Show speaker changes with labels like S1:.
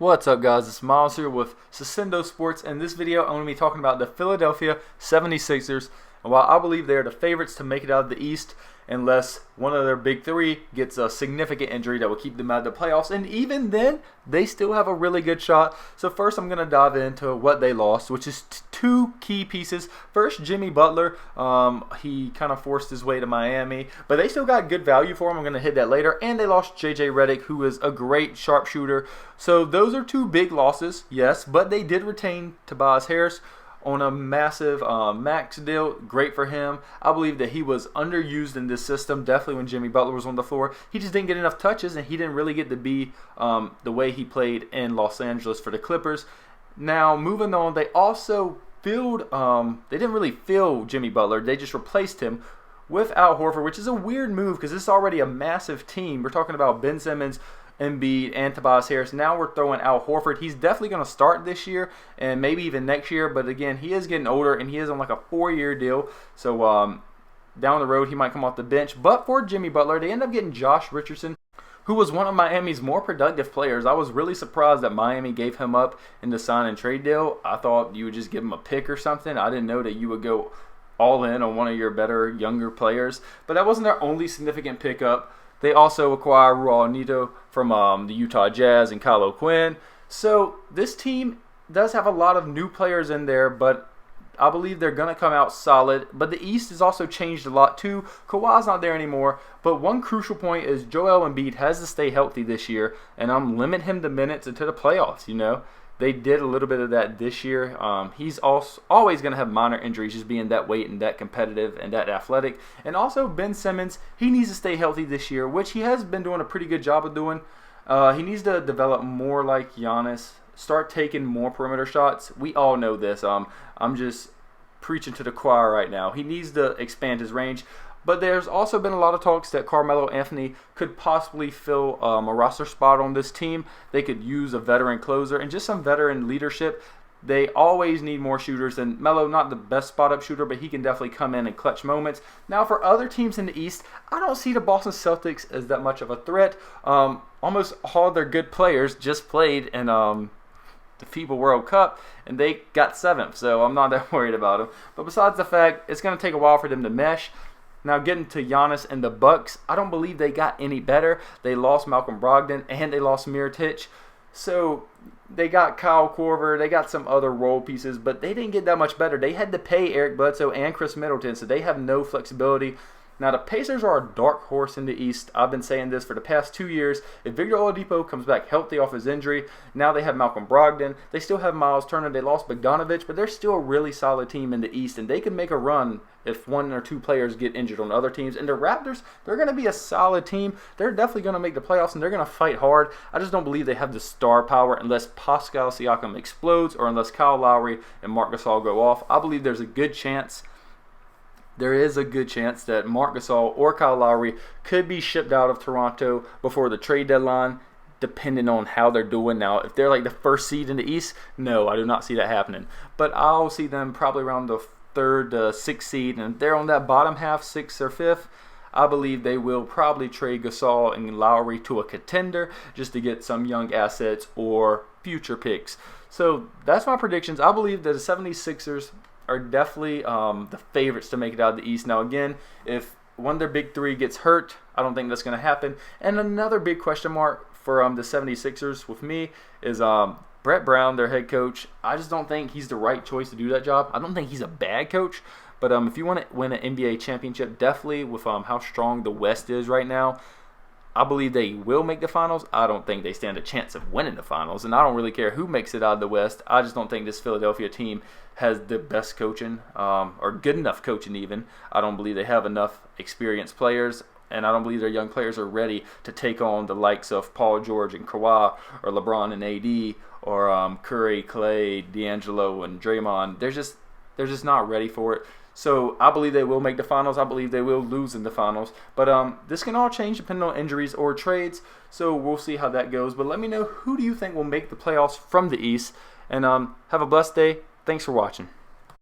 S1: What's up, guys? It's Miles here with Sisendo Sports. In this video, I'm going to be talking about the Philadelphia 76ers and why I believe they're the favorites to make it out of the East unless one of their big three gets a significant injury that will keep them out of the playoffs. And even then, they still have a really good shot. So first, I'm going to dive into what they lost, which is two key pieces. First, Jimmy Butler. He kind of forced his way to Miami, but they still got good value for him. I'm going to hit that later. And they lost J.J. Redick, who is a great sharpshooter. So those are two big losses, yes, but they did retain Tobias Harris on a massive max deal. Great for him. I believe that he was underused in this system, definitely when Jimmy Butler was on the floor. He just didn't get enough touches, and he didn't really get to be the way he played in Los Angeles for the Clippers. Now, moving on, they also filled, they didn't really fill Jimmy Butler. They just replaced him with Al Horford, which is a weird move because this is already a massive team. We're talking about Ben Simmons, Embiid, and Tobias Harris. Now we're throwing Al Horford. He's definitely going to start this year and maybe even next year. But again, he is getting older and he is on like a 4-year deal. So down the road, he might come off the bench. But for Jimmy Butler, they end up getting Josh Richardson, who was one of Miami's more productive players. I was really surprised that Miami gave him up in the sign and trade deal. I thought you would just give him a pick or something. I didn't know that you would go all in on one of your better younger players. But that wasn't their only significant pickup. They also acquire Raul Neto from the Utah Jazz and Kyle O'Quinn. So this team does have a lot of new players in there, but I believe they're going to come out solid. But the East has also changed a lot too. Kawhi's not there anymore. But one crucial point is Joel Embiid has to stay healthy this year, and I'm limit him to minutes into the playoffs, you know. They did a little bit of that this year. He's also always going to have minor injuries, just being that weight and that competitive and that athletic. And also Ben Simmons, he needs to stay healthy this year, which he has been doing a pretty good job of doing. He needs to develop more like Giannis, start taking more perimeter shots. We all know this. I'm just preaching to the choir right now. He needs to expand his range. But there's also been a lot of talks that Carmelo Anthony could possibly fill a roster spot on this team. They could use a veteran closer and just some veteran leadership. They always need more shooters, and Melo, not the best spot-up shooter, but he can definitely come in clutch moments. Now, for other teams in the East, I don't see the Boston Celtics as that much of a threat. Almost all their good players just played in the FIBA World Cup, and they got 7th, so I'm not that worried about them. But besides the fact, it's going to take a while for them to mesh. Now, getting to Giannis and the Bucks, I don't believe they got any better. They lost Malcolm Brogdon and they lost Mirotic. So they got Kyle Korver, they got some other role pieces, but they didn't get that much better. They had to pay Eric Bledsoe and Chris Middleton, so they have no flexibility. Now, the Pacers are a dark horse in the East. I've been saying this for the past 2 years. If Victor Oladipo comes back healthy off his injury, now they have Malcolm Brogdon. They still have Miles Turner. They lost Bogdanovich, but they're still a really solid team in the East, and they can make a run if one or two players get injured on other teams. And the Raptors, they're going to be a solid team. They're definitely going to make the playoffs, and they're going to fight hard. I just don't believe they have the star power unless Pascal Siakam explodes or unless Kyle Lowry and Marc Gasol go off. I believe there's a good chance. There is a good chance that Marc Gasol or Kyle Lowry could be shipped out of Toronto before the trade deadline, depending on how they're doing. Now, if they're like the first seed in the East, no, I do not see that happening. But I'll see them probably around the 3rd to 6th seed, and if they're on that bottom half, 6th or 5th, I believe they will probably trade Gasol and Lowry to a contender just to get some young assets or future picks. So that's my predictions. I believe that the 76ers are definitely the favorites to make it out of the East. Now, again, if one of their big three gets hurt, I don't think that's going to happen. And another big question mark for the 76ers with me is Brett Brown, their head coach. I just don't think he's the right choice to do that job. I don't think he's a bad coach. But if you want to win an NBA championship, definitely with how strong the West is right now, I believe they will make the finals. I don't think they stand a chance of winning the finals, and I don't really care who makes it out of the West. I just don't think this Philadelphia team has the best coaching or good enough coaching even. I don't believe they have enough experienced players, and I don't believe their young players are ready to take on the likes of Paul George and Kawhi or LeBron and AD or Curry, Clay, D'Angelo, and Draymond. They're just not ready for it. So I believe they will make the finals. I believe they will lose in the finals. But this can all change depending on injuries or trades. So we'll see how that goes. But let me know, who do you think will make the playoffs from the East? And have a blessed day. Thanks for watching.